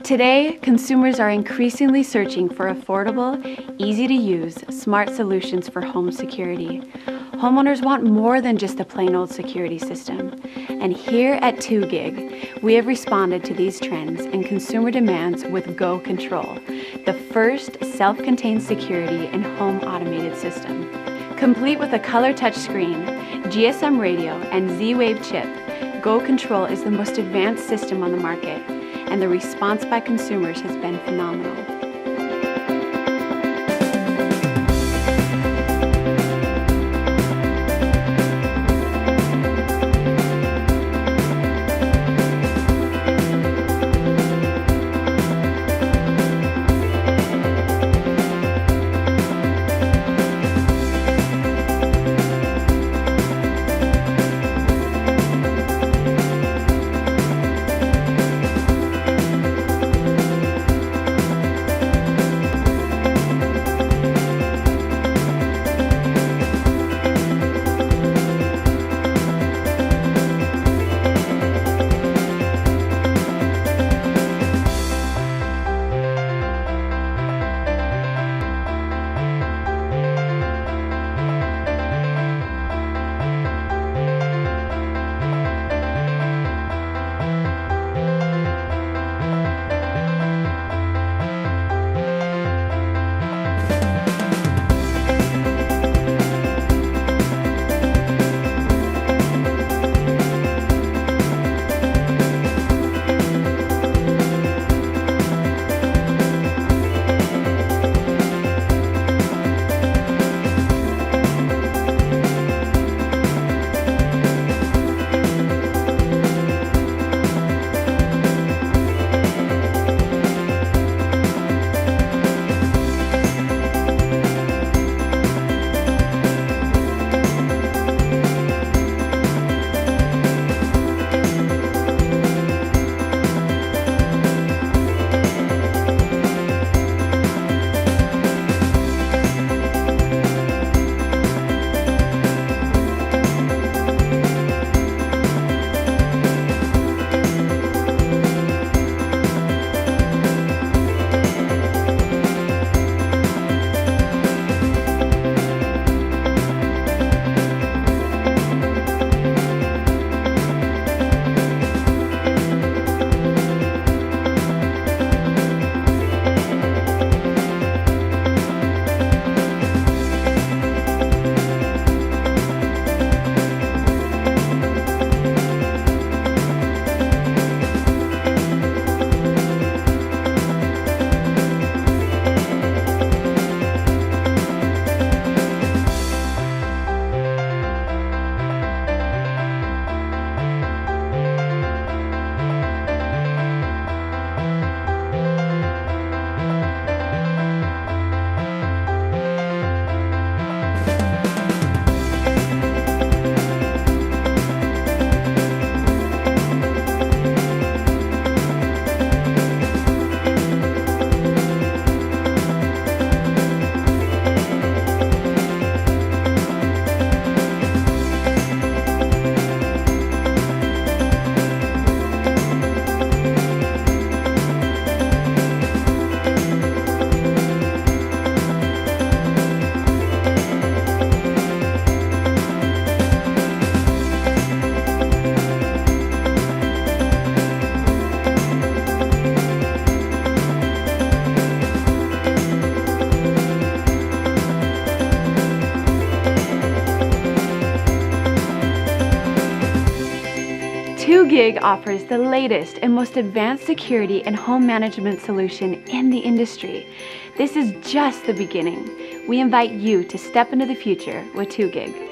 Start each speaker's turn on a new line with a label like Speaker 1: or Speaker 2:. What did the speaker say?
Speaker 1: Today, consumers are increasingly searching for affordable, easy-to-use, smart solutions for home security. Homeowners want more than just a plain old security system. And here at 2GIG, we have responded to these trends and consumer demands with Go Control, the first self-contained security and home automated system. Complete with a color touchscreen, GSM radio, and Z-Wave chip, Go Control is the most advanced system on the market, and the response by consumers has been phenomenal. Gig offers the latest and most advanced security and home management solution in the industry. This is just the beginning. We invite you to step into the future with 2GIG.